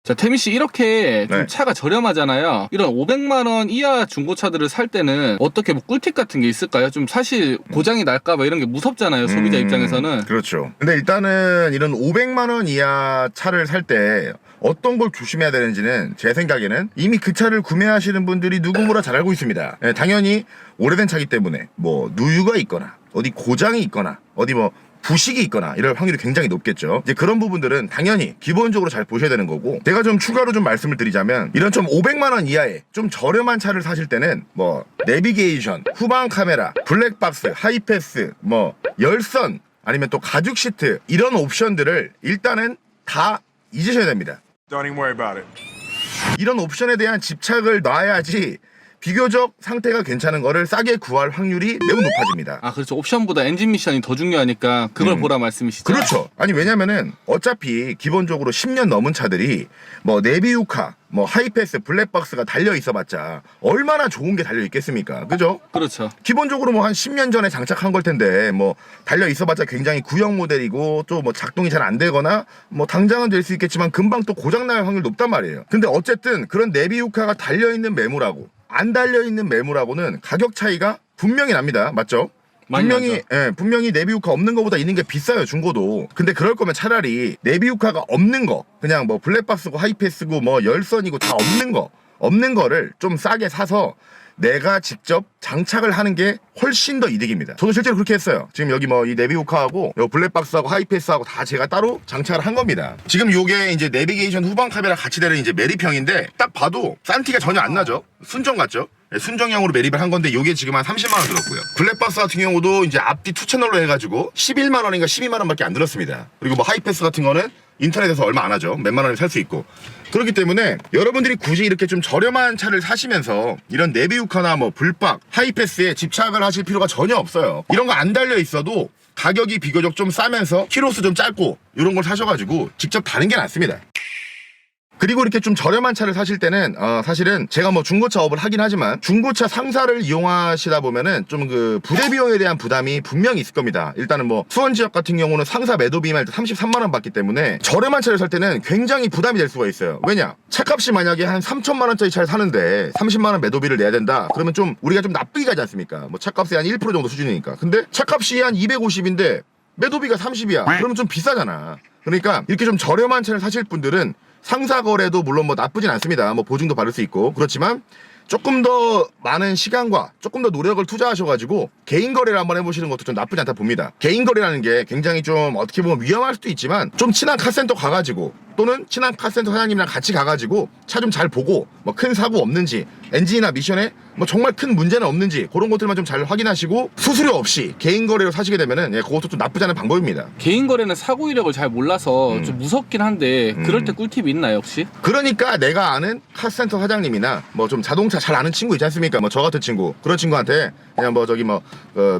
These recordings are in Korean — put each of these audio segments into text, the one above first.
자, 태민 씨 이렇게 좀 네. 차가 저렴하잖아요. 이런 500만 원 이하 중고차들을 살 때는 어떻게 뭐 꿀팁 같은 게 있을까요? 좀 사실 고장이 날까 봐 이런 게 무섭잖아요. 소비자 입장에서는. 그렇죠. 근데 일단은 이런 500만 원 이하 차를 살 때 어떤 걸 조심해야 되는지는 제 생각에는 이미 그 차를 구매하시는 분들이 누구보다 잘 알고 있습니다. 예, 당연히 오래된 차기 때문에 뭐 누유가 있거나 어디 고장이 있거나 어디 뭐 부식이 있거나 이럴 확률이 굉장히 높겠죠. 이제 그런 부분들은 당연히 기본적으로 잘 보셔야 되는 거고, 제가 좀 추가로 좀 말씀을 드리자면 이런 좀 500만 원 이하의 좀 저렴한 차를 사실 때는 뭐 내비게이션, 후방 카메라, 블랙박스, 하이패스, 뭐 열선, 아니면 또 가죽 시트, 이런 옵션들을 일단은 다 잊으셔야 됩니다. Don't even worry about it. 이런 옵션에 대한 집착을 놔야지 비교적 상태가 괜찮은 거를 싸게 구할 확률이 매우 높아집니다. 아, 그렇죠. 옵션보다 엔진 미션이 더 중요하니까 그걸 보라 말씀이시죠? 그렇죠. 아니 왜냐면은 어차피 기본적으로 10년 넘은 차들이 뭐 내비우카, 뭐 하이패스, 블랙박스가 달려 있어봤자 얼마나 좋은 게 달려 있겠습니까? 그죠? 그렇죠. 기본적으로 뭐 한 10년 전에 장착한 걸 텐데 뭐 달려 있어봤자 굉장히 구형 모델이고 또 뭐 작동이 잘 안 되거나 뭐 당장은 될 수 있겠지만 금방 또 고장날 확률이 높단 말이에요. 근데 어쨌든 그런 내비우카가 달려 있는 매물하고 안 달려 있는 매물하고는 가격 차이가 분명히 납니다. 맞죠? 분명히 내비우카 없는 거보다 있는 게 비싸요, 중고도. 근데 그럴 거면 차라리 내비우카가 없는 거, 그냥 뭐 블랙박스고 하이패스고 뭐 열선이고 다 없는 거를 좀 싸게 사서 내가 직접 장착을 하는 게 훨씬 더 이득입니다. 저도 실제로 그렇게 했어요. 지금 여기 뭐 이 내비우카하고 블랙박스하고 하이패스하고 다 제가 따로 장착을 한 겁니다. 지금 요게 이제 내비게이션 후방 카메라 같이 되는 이제 매립형인데 딱 봐도 싼티가 전혀 안 나죠. 순정 같죠? 순정형으로 매립을 한 건데 요게 지금 한 30만 원 들었고요. 블랙박스 같은 경우도 이제 앞뒤 2채널로 해가지고 11만 원인가 12만 원밖에 안 들었습니다. 그리고 뭐 하이패스 같은 거는 인터넷에서 얼마 안 하죠. 몇만 원에 살 수 있고. 그렇기 때문에 여러분들이 굳이 이렇게 좀 저렴한 차를 사시면서 이런 내비우카나 뭐 불박, 하이패스에 집착을 하실 필요가 전혀 없어요. 이런 거 안 달려 있어도 가격이 비교적 좀 싸면서 키로수 좀 짧고 이런 걸 사셔가지고 직접 다는 게 낫습니다. 그리고 이렇게 좀 저렴한 차를 사실 때는 사실은 제가 뭐 중고차 업을 하긴 하지만 중고차 상사를 이용하시다 보면은 좀 그 부대 비용에 대한 부담이 분명히 있을 겁니다. 일단은 뭐 수원 지역 같은 경우는 상사 매도비만 33만 원 받기 때문에 저렴한 차를 살 때는 굉장히 부담이 될 수가 있어요. 왜냐? 차값이 만약에 한 3천만 원짜리 차를 사는데 30만 원 매도비를 내야 된다. 그러면 좀 우리가 좀 나쁘게 가지 않습니까? 뭐 차값이 한 1% 정도 수준이니까. 근데 차값이 한 250인데 매도비가 30이야. 그러면 좀 비싸잖아. 그러니까 이렇게 좀 저렴한 차를 사실 분들은 상사 거래도 물론 뭐 나쁘진 않습니다. 뭐 보증도 받을 수 있고. 그렇지만 조금 더 많은 시간과 조금 더 노력을 투자하셔가지고 개인 거래를 한번 해보시는 것도 좀 나쁘지 않다 봅니다. 개인 거래라는 게 굉장히 좀 어떻게 보면 위험할 수도 있지만 좀 친한 카센터 가가지고 또는 친한 카센터 사장님이랑 같이 가가지고 차 좀 잘 보고 뭐 큰 사고 없는지 엔진이나 미션에 뭐 정말 큰 문제는 없는지 그런 것들만 좀 잘 확인하시고 수수료 없이 개인 거래로 사시게 되면은 그것도 좀 나쁘지 않은 방법입니다. 개인 거래는 사고 이력을 잘 몰라서 좀 무섭긴 한데 그럴 때 꿀팁이 있나요 혹시? 그러니까 내가 아는 카센터 사장님이나 뭐 좀 자동차 잘 아는 친구 있지 않습니까? 뭐 저 같은 친구 그런 친구한테 그냥 뭐 저기 뭐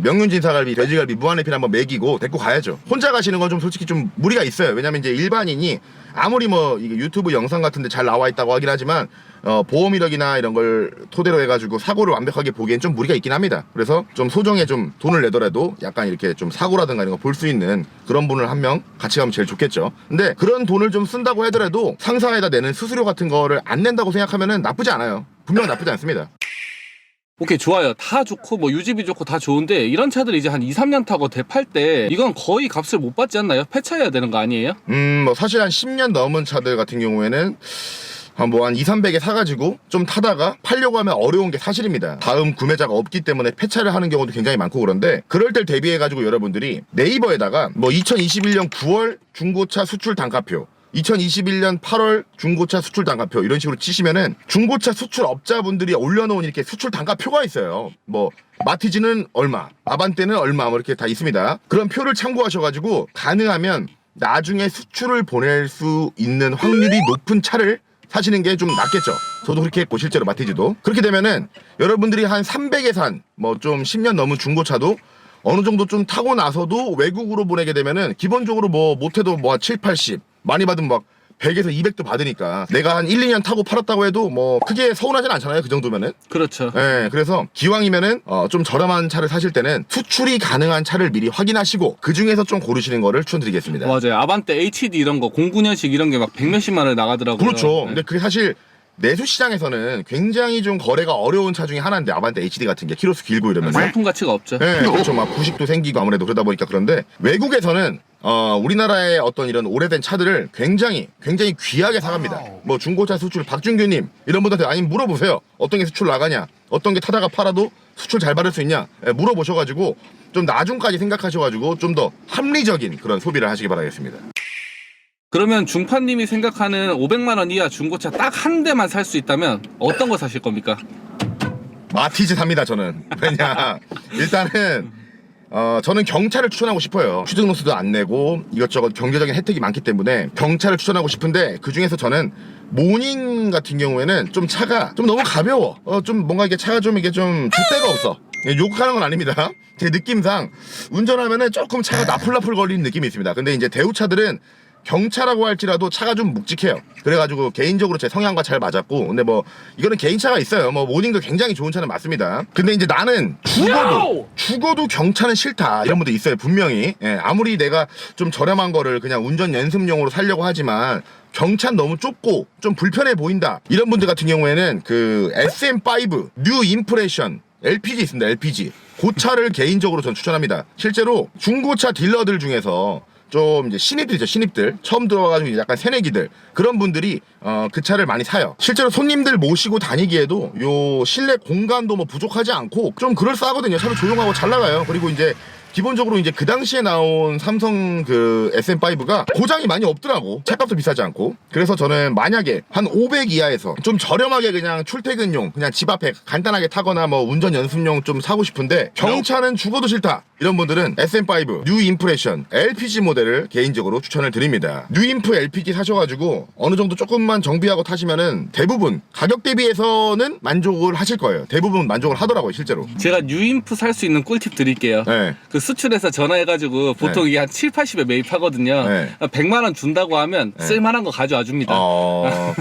명륜진사갈비, 돼지갈비, 무한리필 한번 먹이고 데리고 가야죠. 혼자 가시는 건 좀 솔직히 좀 무리가 있어요. 왜냐면 이제 일반인이 아무리 뭐 이게 유튜브 영상 같은데 잘 나와 있다고 하긴 하지만 보험 이력이나 이런 걸 토대로 해가지고 사고를 완벽하게 보기엔 좀 무리가 있긴 합니다. 그래서 좀 소정에 좀 돈을 내더라도 약간 이렇게 좀 사고라든가 이런 거 볼 수 있는 그런 분을 한 명 같이 가면 제일 좋겠죠. 근데 그런 돈을 좀 쓴다고 하더라도 상사에다 내는 수수료 같은 거를 안 낸다고 생각하면은 나쁘지 않아요. 분명 나쁘지 않습니다. 오케이, 좋아요. 다 좋고 뭐 유지비 좋고 다 좋은데 이런 차들 이제 한 2, 3년 타고 대팔 때 이건 거의 값을 못 받지 않나요? 폐차해야 되는 거 아니에요? 뭐 사실 한 10년 넘은 차들 같은 경우에는 한 2, 300에 사가지고 좀 타다가 팔려고 하면 어려운 게 사실입니다. 다음 구매자가 없기 때문에 폐차를 하는 경우도 굉장히 많고 그런데 그럴 때 대비해가지고 여러분들이 네이버에다가 뭐 2021년 9월 중고차 수출 단가표 2021년 8월 중고차 수출 단가표 이런 식으로 치시면은 중고차 수출업자분들이 올려놓은 이렇게 수출 단가표가 있어요. 뭐 마티즈는 얼마, 아반떼는 얼마 뭐 이렇게 다 있습니다. 그런 표를 참고하셔가지고 가능하면 나중에 수출을 보낼 수 있는 확률이 높은 차를 사시는 게 좀 낫겠죠. 저도 그렇게 했고 실제로 마티즈도 그렇게 되면은 여러분들이 한 300에 산 뭐 좀 10년 넘은 중고차도 어느 정도 좀 타고 나서도 외국으로 보내게 되면은 기본적으로 뭐 못해도 뭐 7, 80 많이 받으면 막 100에서 200도 받으니까 내가 한 1, 2년 타고 팔았다고 해도 뭐 크게 서운하진 않잖아요. 그 정도면은. 그렇죠. 예, 그래서 기왕이면은 좀 저렴한 차를 사실 때는 수출이 가능한 차를 미리 확인하시고 그 중에서 좀 고르시는 거를 추천드리겠습니다. 맞아요. 아반떼 HD 이런 거 09년식 이런 게 막 100몇십만 원 나가더라고요. 그렇죠. 네. 근데 그게 사실 내수 시장에서는 굉장히 좀 거래가 어려운 차 중에 하나인데 아반떼 HD 같은 게 키로수 길고 이러면 상품 가치가 없죠. 네, 그렇죠. 막 부식도 생기고 아무래도 그러다 보니까 그런데 외국에서는 우리나라의 어떤 이런 오래된 차들을 굉장히 귀하게 사갑니다. 뭐 중고차 수출 박준규님 이런 분들한테 아니 물어보세요. 어떤 게 수출 나가냐, 어떤 게 타다가 팔아도 수출 잘 받을 수 있냐 물어보셔가지고 좀 나중까지 생각하셔가지고 좀 더 합리적인 그런 소비를 하시기 바라겠습니다. 그러면 중파님이 생각하는 500만 원 이하 중고차 딱 한 대만 살 수 있다면 어떤 거 사실 겁니까? 마티즈 삽니다 저는. 왜냐 일단은 저는 경차를 추천하고 싶어요. 취득노스도 안 내고 이것저것 경제적인 혜택이 많기 때문에 경차를 추천하고 싶은데 그 중에서 저는 모닝 같은 경우에는 좀 차가 좀 너무 가벼워. 좀 뭔가 이게 차가 좀 이게 좀 줏대가 없어. 욕하는 건 아닙니다. 제 느낌상 운전하면은 조금 차가 나풀나풀 걸리는 느낌이 있습니다. 근데 이제 대우차들은 경차라고 할지라도 차가 좀 묵직해요. 그래가지고 개인적으로 제 성향과 잘 맞았고, 근데 뭐 이거는 개인차가 있어요. 뭐 모닝도 굉장히 좋은 차는 맞습니다. 근데 이제 나는 죽어도 경차는 싫다 이런 분도 있어요. 분명히. 예, 아무리 내가 좀 저렴한 거를 그냥 운전 연습용으로 살려고 하지만 경차는 너무 좁고 좀 불편해 보인다 이런 분들 같은 경우에는 그 SM5 뉴 임프레션 LPG 있습니다. LPG 그 차를 개인적으로 전 추천합니다. 실제로 중고차 딜러들 중에서 좀 이제 신입들이죠. 신입들 처음 들어와가지고 약간 새내기들 그런 분들이 그 차를 많이 사요. 실제로 손님들 모시고 다니기에도 요 실내 공간도 뭐 부족하지 않고 좀 그럴싸하거든요. 차도 조용하고 잘 나가요. 그리고 이제 기본적으로 이제 그 당시에 나온 삼성 그 SM5가 고장이 많이 없더라고. 차값도 비싸지 않고. 그래서 저는 만약에 한 500 이하에서 좀 저렴하게 그냥 출퇴근용 그냥 집 앞에 간단하게 타거나 뭐 운전 연습용 좀 사고 싶은데 경차는 죽어도 싫다 이런 분들은 SM5 뉴 임프레션 LPG 모델을 개인적으로 추천을 드립니다. 뉴 임프 LPG 사셔가지고 어느 정도 조금만 정비하고 타시면은 대부분 가격 대비해서는 만족을 하실 거예요. 대부분 만족을 하더라고요 실제로. 제가 뉴인프 살 수 있는 꿀팁 드릴게요. 네. 그 수출해서 전화해가지고 보통 이게 한 7, 80에 매입하거든요. 네. 100만 원 준다고 하면 쓸만한 거 가져와 줍니다.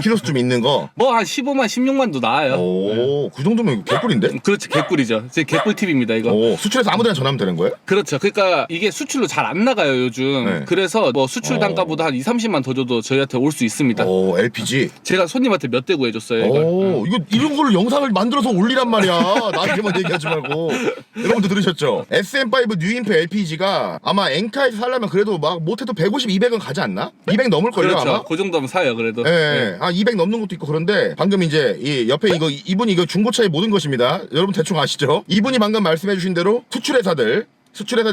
키로수 좀 있는 거. 뭐 한 15만, 16만도 나와요. 오, 그 정도면 개꿀인데? 그렇죠. 개꿀이죠. 제 개꿀 팁입니다, 이거. 오, 수출해서 아무데나 전화하면 되는 거예요? 그렇죠. 그러니까 이게 수출로 잘 안 나가요, 요즘. 네. 그래서 뭐 수출 단가보다 한 2, 30만 더 줘도 저희한테 올 수 있습니다. 오, LPG. 제가 손님한테 몇 대 구해줬어요, 이걸. 오, 이거 이런 거를 영상을 만들어서 올리란 말이야. 나한테만 얘기하지 말고. 여러분들 들으셨죠? SM5 뉴인프 LPG가 아마 엔카에서 살려면 그래도 막 못해도 150, 200은 가지 않나? 200 넘을걸요, 그렇죠. 아마? 그 정도면 사요, 그래도. 예, 네. 200 넘는 것도 있고 그런데 방금 이제 이 옆에 이분이 이거 중고차의 모든 것입니다. 여러분 대충 아시죠? 이분이 방금 말씀해주신 대로 수출회사들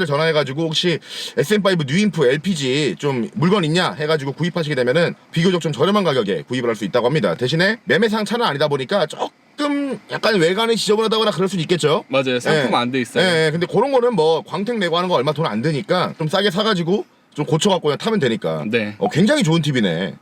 전화해가지고 혹시 SM5 뉴인프 LPG 좀 물건 있냐 해가지고 구입하시게 되면은 비교적 좀 저렴한 가격에 구입을 할 수 있다고 합니다. 대신에 매매상 차는 아니다 보니까 조금 약간 외관이 지저분하다거나 그럴 수는 있겠죠. 맞아요. 상품 안 돼 있어요. 예, 근데 그런 거는 뭐 광택 내고 하는 거 얼마 돈 안 드니까 좀 싸게 사가지고 좀 고쳐갖고 그냥 타면 되니까. 네. 굉장히 좋은 팁이네.